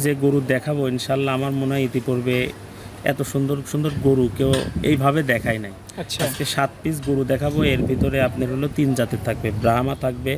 যে গরু দেখাবো ইনশাল্লাহ আমার মনে হয় ইতিপূর্বে এত সুন্দর সুন্দর গরু কেউ এইভাবে দেখায় নাই। আচ্ছা আজকে 7 পিস গরু দেখাবো। এর ভিতরে আপনার হলো 3 জাতের থাকবে, ব্রাহ্মা থাকবে,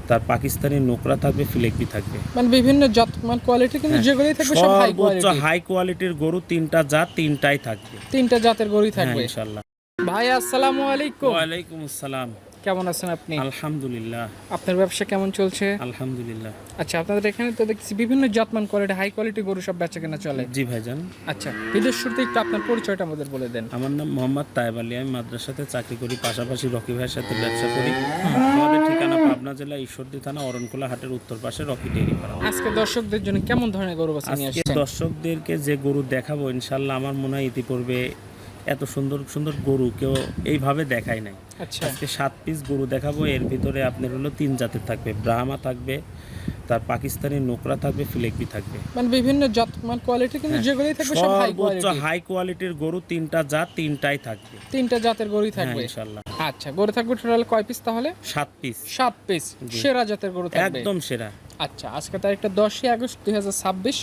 তার পাকিস্তানি নোকরা থাকবে, ফিলেকবি থাকবে। মানে বিভিন্ন জাত মানে কোয়ালিটি কিন্তু যেগুলোই থাকবে সব হাই সর্বোচ্চ কোয়ালিটি। হাই কোয়ালিটির গরু 3টা জাত, 3টাই থাকবে। 3টা জাতের গরুই হ্যাঁ থাকবে ইনশাল্লাহ। ভাই আসসালামু আলাইকুম। ওয়ালাইকুম আসসালাম। কেমন আছেন আপনি? আলহামদুলিল্লাহ। আপনার ব্যবসা কেমন চলছে? আলহামদুলিল্লাহ। আচ্ছা, আপনাদের এখানে তো দেখছি বিভিন্ন জাতমান কোয়ালিটি হাই কোয়ালিটি গরু সব বেচা কেনা চলে। জি ভাইজান। আচ্ছা, ভিডিওর শুরুতে একটু আপনার পরিচয়টা আমাদের বলে দেন। আমার নাম মোহাম্মদ তায়েব আলী। আমি মাদ্রাসাতে চাকরি করি, পাশাপাশি রকি ভাইয়ের সাথে ব্যবসা করি। আমাদের ঠিকানা পাবনা জেলা ঈশ্বরদী থানা অরণকুলা হাটের উত্তর পাশে রকি ডেইরি ফার্ম। আজকে দর্শকদের জন্য কেমন ধরনের গরু বাছা নিয়ে আজকে আসছেন? দর্শকদেরকে যে গরু দেখাবো ইনশাল্লাহ আমার মনে হয় ইতিপূর্বে এত সুন্দর সুন্দর গরু কেউ এইভাবে দেখায় নাই। আচ্ছা আজকে 7 পিস গরু দেখাবো। এর ভিতরে আপনার হলো 3 জাতের থাকবে, ব্রাহ্মা থাকবে, তার পাকিস্তানি নোকরা থাকবে, ফিলেকবি থাকবে। মানে বিভিন্ন জাত মানে কোয়ালিটি কিন্তু যেগুলোই থাকবে সব হাই সর্বোচ্চ কোয়ালিটি। হাই কোয়ালিটির গরু 3টা জাত, 3টাই থাকবে। 3টা জাতের গরুই হ্যাঁ থাকবে ইনশাল্লাহ। আচ্ছা, গরু থাকবে টোটাল কয় পিস তাহলে? 7 পিস। 7 পিস সেরা জাতের গরু থাকবে একদম সেরা। আচ্ছা, আজকে তারিখটা 10ই আগস্ট 2026।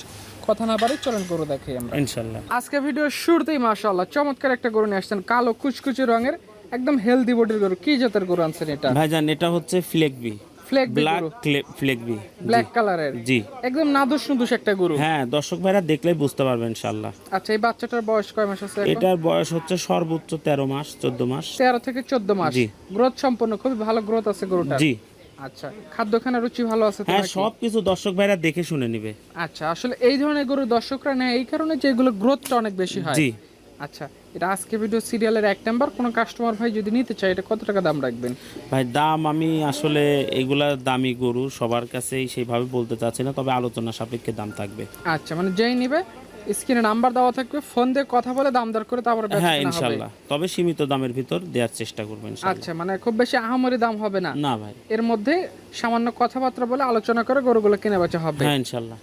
কথা না বাড়ি চলেন গরু দেখাই আমরা ইনশাল্লাহ। আজকে ভিডিওর শুরুতেই মাশাআল্লাহ চমৎকার একটা গরু নিয়ে আসছেন, কালো কুচকুচে রঙের একদম হেলদি বডির গরু। কি জাতের গরু আনছেন এটা? ভাইজান এটা হচ্ছে ফিলেকবি, ফ্লেক ব্ল্যাক ফিলেকবি। ব্ল্যাক কালারের, জি একদম নাদুস নুদুস একটা গরু। হ্যাঁ, দর্শক ভাইরা দেখলেই বুঝতে পারবেন ইনশাল্লাহ। আচ্ছা, এই বাচ্চাটার বয়স কয় মাস আছে এখন? এটার বয়স হচ্ছে সর্বোচ্চ 13 মাস 14 মাস। 13 থেকে 14 মাস। জি। গ্রোথ সম্পন্ন, খুব ভালো গ্রোথ আছে গরুটার। জি আচ্ছা, খাদ্যখানা রুচি ভালো আছে তো হ্যাঁ, নাকি? সবকিছু দর্শক ভাইরা দেখে শুনে নিবে। আচ্ছা, আসলে এই ধরনের গরু দর্শকরা নেয় এই কারণে যে এগুলো গ্রোথটা অনেক বেশি হয়। জি আচ্ছা, এটা আজকে ভিডিও সিরিয়ালের 1 নাম্বার। কোন কাস্টমার ভাই যদি নিতে চায় এটা কত টাকা দাম রাখবেন? ভাই দাম আমি আসলে এগুলা দামি গরু সবার কাছেই সেইভাবে বলতে চাচ্ছি না, তবে আলোচনা সাপেক্ষে দাম থাকবে। আচ্ছা, মানে যেই নিবে স্ক্রিনে নাম্বার দেওয়া থাকবে, ফোন দিয়ে কথা বলে দাম দর করে তারপরে বেচা হ্যাঁ কেনা হবে। ইনশাল্লাহ, তবে সীমিত দামের ভিতর দেওয়ার চেষ্টা করবেন ইনশাল্লাহ। আচ্ছা, মানে খুব বেশি আহামরি দাম হবে না। না ভাই। এর মধ্যে সামান্য কথাবার্তা বলে আলোচনা করে গরুগুলো কেনা বেচা হবে। হ্যাঁ ইনশাল্লাহ।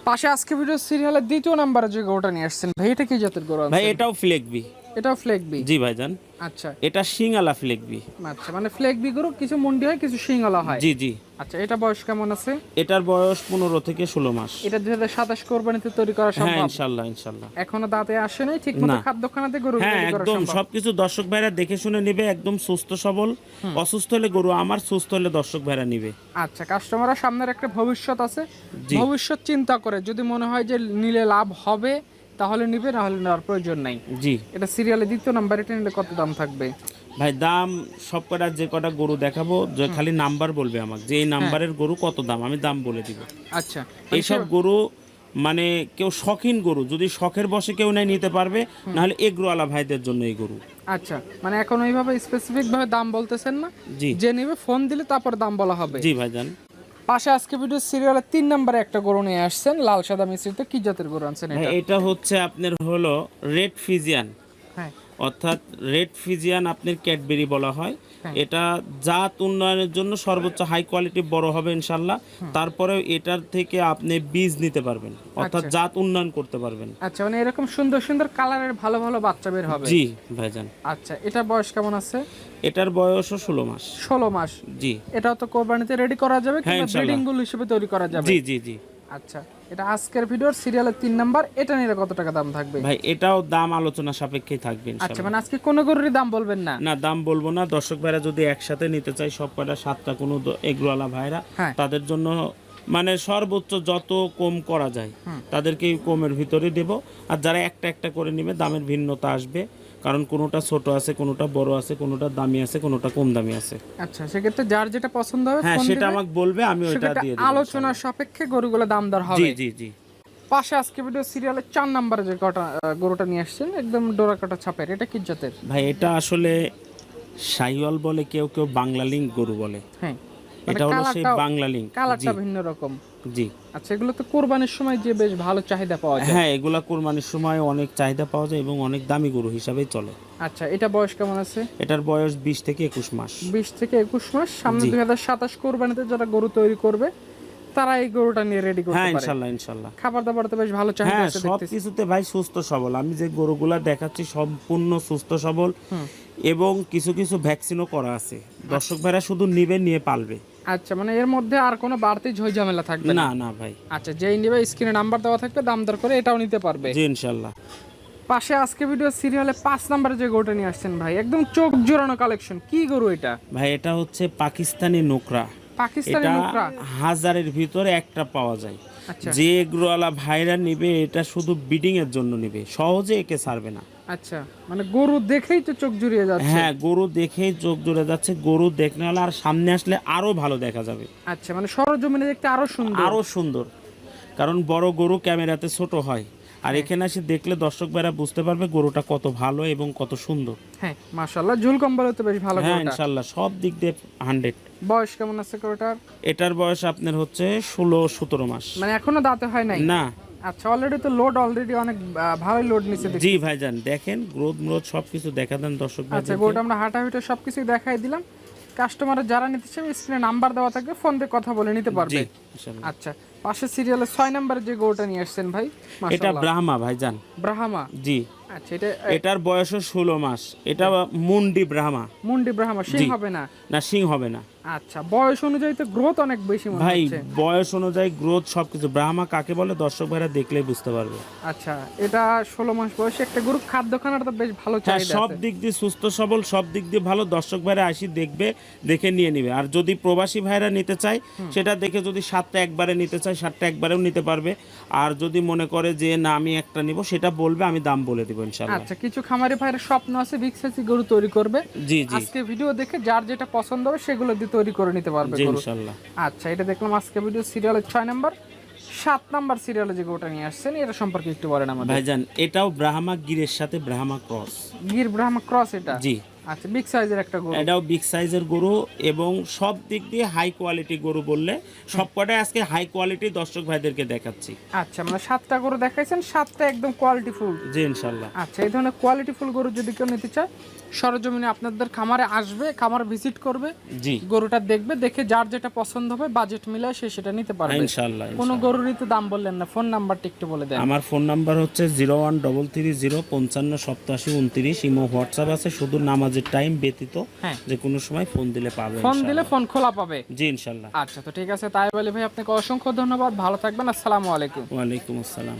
পাশে আজকে ভিডিও সিরিয়ালের 2য় নাম্বারে যে গরুটা নিয়ে আসছেন ভাই, এটা কি জাতের গরু ভাই আনছেন? এটাও ফ্লেকবি। এটাও ফ্লেক বি? জি ভাইজান। আচ্ছা এটা শিংআলা ফ্লেকবি। আচ্ছা, মানে ফ্লেক বি গরু কিছু মুন্ডি হয় কিছু শিংওয়ালা হয়। জি জি। আচ্ছা, এটা বয়স কেমন আছে? এটার বয়স 15 থেকে 16 মাস। এটা 2027 কোরবানিতে তৈরি করা হ্যাঁ সম্ভব? ইনশাল্লাহ ইনশাল্লাহ। এখনো দাঁতে আসে নাই, ঠিকমতো না। খাদ্যখানাতে গরু হ্যাঁ তৈরি করা একদম সম্ভব? সবকিছু দর্শক ভাইরা দেখে শুনে নিবে, একদম সুস্থ সবল। অসুস্থ হলে গরু আমার, সুস্থ হলে দর্শক ভাইরা নিবে। আচ্ছা, কাস্টমাররা সামনের একটা ভবিষ্যৎ আছে, জি। ভবিষ্যৎ চিন্তা করে যদি মনে হয় যে নিলে লাভ হবে তাহলে নিবে, না হলে নেওয়ার প্রয়োজন নাই। জি এটা সিরিয়ালে 2য় নাম্বার, এটা নিলে কত দাম থাকবে? ভাই দাম সব কটা যে কটা গরু দেখাবো যে খালি নাম্বার বলবে আমাকে যে এই নাম্বারের গরু কত দাম, আমি দাম বলে দিব। আচ্ছা, এইসব গরু মানে কেউ শখিন গরু, যদি শখের বসে কেউ নাই নিতে পারবে, নাহলে এগ্রোওয়ালা ভাইদের জন্য এই গরু। আচ্ছা, মানে এখন ওইভাবে স্পেসিফিক ভাবে দাম বলতেছেন না, জি যে নিবে ফোন দিলে তারপর দাম বলা হবে। জি ভাইজান। পাশে আজকে ভিডিও সিরিয়ালের 3 নম্বরে একটা গরু নিয়ে আসছেন, লাল সাদা মিশ্রিত। কি জাতের গরু আনছেন ভাই এটা? এটা হচ্ছে আপনার হলো রেড ফিজিয়ান, হ্যাঁ অর্থাৎ রেড ফিজিয়ান আপনার ক্যাডবেরি বলা হয়। হ্যাঁ। এটা জাত উন্নয়নের জন্য সর্বোচ্চ হাই কোয়ালিটি বড় হবে ইনশাল্লাহ। তারপরেও এটার থেকে আপনি বীজ নিতে পারবেন, অর্থাৎ আচ্ছা। জাত উন্নয়ন করতে পারবেন। আচ্ছা, মানে এরকম সুন্দর সুন্দর কালারের ভালো ভালো বাচ্চা বের হবে? জি ভাইজান। আচ্ছা, এটা বয়স কেমন আছে? এটার বয়সও 16 মাস। 16 মাস। জি এটাও তো কোরবানিতে রেডি করা যাবে হ্যাঁ, কিংবা ইনশাল্লাহ। ব্রিডিং গুলো হিসেবে তৈরি করা যাবে? জি জি জি। আচ্ছা, এটা আজকের ভিডিওর সিরিয়ালের 3 নাম্বার। এটা নিলে কত টাকা দাম থাকবে? ভাই এটাও দাম আলোচনা সাপেক্ষেই থাকবে আচ্ছা, ইনশাল্লাহ। মানে আজকে কোন গরুরই দাম বলবেন না? না দাম বলবো না, দর্শক ভাইরা যদি একসাথে নিতে চাই সব কয়টা 7টা কোনো এগ্রোওয়ালা ভাইরা, হ্যাঁ। তাদের জন্য মানে সর্বোচ্চ যত কম করা যায় তাদেরকে কমের ভিতরে দেব। আর যারা একটা একটা করে নেবে দামের ভিন্নতা আসবে, কারণ কোনোটা ছোট আছে, কোনোটা বড় আছে, কোনোটা দামি আছে, কোনোটা কম দামি আছে। আচ্ছা, সেক্ষেত্রে যার যেটা পছন্দ হবে হ্যাঁ ফোন সেটা দিবে, আমাকে বলবে, আমি ওইটা সেক্ষেত্রে দিয়ে দেব আলোচনার সাপেক্ষে গরুগুলো দাম দর ইনশাল্লাহ। জি হবে। জি জি। পাশে আজকে ভিডিও সিরিয়ালের 4 নম্বরে যে গরুটা নিয়ে আসছেন, একদম ডোরা কাটা ছাপের, এটা কি জাতের? ভাই এটা আসলে শাহিওয়াল বলে, কেউ কেউ বাংলা লিঙ্ক গরু বলে। হ্যাঁ, এটা হলো সেই বাংলা লিঙ্ক। কালারটা ভিন্ন রকম। জি। আচ্ছা, এগুলো তো কোরবানির সময় যে বেশ ভালো চাহিদা পাওয়া যায়। হ্যাঁ এগুলা কোরবানির সময় অনেক চাহিদা পাওয়া যায় এবং অনেক দামি গরু হিসাবেই চলে। আচ্ছা, এটা বয়স কেমন আছে? এটার বয়স 20 থেকে 21 মাস। 20 থেকে 21 মাস। সামনে জি। 2027 কোরবানিতে যারা গরু তৈরি করবে তারা এই গরুটা নিয়ে রেডি করতে হ্যাঁ পারে। ইনশাল্লাহ ইনশাল্লাহ। খাবার দাবার তো বেশ ভালো চাহিদা হ্যাঁ আছে সব দেখতেছি। কিছুতে ভাই সুস্থ সবল। আমি যে গরুগুলা দেখাচ্ছি সম্পূর্ণ সুস্থ সবল এবং কিছু কিছু ভ্যাকসিনও করা আছে। দর্শক ভাইরা শুধু নিবে, নিয়ে পালবে। আচ্ছা, মানে এর মধ্যে আর কোনো বাড়তি ঝই ঝামেলা থাকবে না? না না ভাই। আচ্ছা, যেই নিবে স্ক্রিনে নাম্বার দেওয়া থাকবে, দাম দর করে এটাও নিতে পারবে। জি ইনশাল্লাহ। পাশে আজকে ভিডিও সিরিয়ালে 5 নম্বরে যে গরুটা নিয়ে আসছেন ভাই, একদম চোখ জোড়ানো কালেকশন, কি গরু এটা? ভাই এটা হচ্ছে পাকিস্তানি নোকরা। পাকিস্তানি এটা নোকরা? হাজারের ভিতরে একটা পাওয়া যায়। আচ্ছা যে এগুলোওয়ালা ভাইরা নিবে এটা শুধু বিডিং এর জন্য নিবে, সহজে একে ছাড়বে না। আচ্ছা, মানে গরু দেখেই তো চোখ জুড়িয়ে যাচ্ছে। হ্যাঁ, গরু দেখেই চোখ জুড়ে যাচ্ছে। গরু দেখলে হলে আর সামনে আসলে আরো ভালো দেখা যাবে। আচ্ছা, মানে সরজমিনে দেখতে আরো সুন্দর। আরো সুন্দর, কারণ বড় গরু ক্যামেরাতে ছোট হয়, আর এখানে এসে দেখলে দর্শক ভাইরা বুঝতে পারবে গরুটা কত ভালো এবং কত সুন্দর। হ্যাঁ মাশাআল্লাহ, ঝুল কম্বলে তো বেশ ভালো হ্যাঁ গরুটা। ইনশাল্লাহ, সব দিক দিয়ে 100। বয়স কেমন আছে গরুটার? এটার বয়স আপনার হচ্ছে 16-17 মাস। মানে এখনো দাঁতে হয় নাই? না। আচ্ছা, অলরেডি তো লোড অলরেডি অনেক ভালোই লোড নিচে দেখি। জি ভাইজান, দেখেন গ্রোথ ম্রোথ সবকিছু দেখা দেন দর্শক আচ্ছা, ভাইদেরকে। গরুটা আমরা হাঁটা হুটা সবকিছু দেখাই দিলাম। কাস্টমার যারা নিতে চাবে স্ক্রিনে নাম্বার দেওয়া থাকবে, ফোন দিয়ে কথা বলে নিতে পারবে। জি ইনশাল্লাহ। আচ্ছা, পাশে সিরিয়ালে 6 নম্বরে যে গরুটা নিয়ে আসছেন ভাই, এটা মাশাআল্লাহ ব্রাহ্মা ভাইজান। ব্রাহ্মা। জি। আচ্ছা, এটা এটার বয়সও 16 মাস। এটা মুন্ডি ব্রাহ্মা। মুন্ডি ব্রাহ্মা, সিং হবে না? না, সিং হবে না। আচ্ছা, বয়স অনুযায়ী তো গ্রোথ অনেক বেশি মনে ভাই হচ্ছে। বয়স অনুযায়ী গ্রোথ সবকিছু, ব্রাহ্মা কাকে বলে দর্শক ভাইরা দেখলেই বুঝতে পারবে। আচ্ছা, এটা 16 মাস বয়সে একটা গরু, খাদ্য খানার তো বেশ ভালো হ্যাঁ, চাহিদা সব আছে। দিক দিয়ে সুস্থ সবল, সব দিক দিয়ে ভালো। দর্শক ভাইরা আসি দেখবে, দেখে নিয়ে নিবে। আর যদি প্রবাসী ভাইরা নিতে চায় সেটা দেখে, যদি 7টা একবারে নিতে চায় 7টা একবারেও নিতে পারবে। আর যদি মনে করে যে না আমি একটা নিব, সেটা বলবে, আমি দাম বলে দিব ইনশাআল্লাহ। আচ্ছা, কিছু খামারি ভাইয়ের স্বপ্ন আছে বিগ সাইজের গরু তৈরি করবে। জি জি আজকে ভিডিও দেখে যার যেটা পছন্দ হবে সেগুলো দিয়ে তৈরি করে নিতে পারবে জি গরু। ইনশাআল্লাহ। আচ্ছা, এটা দেখলাম আজকে ভিডিও সিরিয়ালের 6 নাম্বার। 7 নাম্বার সিরিয়ালে যে গরুটা নিয়ে আসছেন, এটা সম্পর্কে একটু বলেন আমাদের। ভাইজান এটাও ব্রাহ্মা গিরের সাথে ব্রাহ্মা ক্রস। গির ব্রাহ্মা ক্রস এটা? জি। আচ্ছা, বিগ সাইজের একটা গরু। এটাও বিগ সাইজের গরু এবং সব দিক দিয়ে হাই কোয়ালিটি গরু বললে সবকটাই আজকে হাই কোয়ালিটি দর্শক ভাইদেরকে দেখাচ্ছি। আচ্ছা, মানে 7টা গরু দেখাইছেন, 7টা একদম কোয়ালিটি ফুল। জি ইনশাআল্লাহ। আচ্ছা, এই ধরনের কোয়ালিটি ফুল গরু যদি কেউ নিতে চায়, সরজমিনে আপনাদের খামারে আসবে, খামার ভিজিট করবে, জি গরুটা দেখবে, দেখে যার যেটা পছন্দ হবে বাজেট মিলায় সে সেটা নিতে পারবে ইনশাআল্লাহ। কোনো গরুরই তো দাম বললেন না, ফোন নাম্বারটা একটু বলে দেন। আমার ফোন নাম্বার হচ্ছে 01330558729। ইমো হোয়াটসঅ্যাপ আছে, শুধু নামাজের টাইম ব্যতীত হ্যাঁ, যে কোনো সময় ফোন দিলে পাবে। ফোন দিলে ফোন খোলা পাবে। জি ইনশাআল্লাহ। আচ্ছা, তো ঠিক আছে তাই বলি ভাই, আপনাকে অসংখ্য ধন্যবাদ, ভালো থাকবেন, আসসালামু আলাইকুম। ওয়ালাইকুম আসসালাম।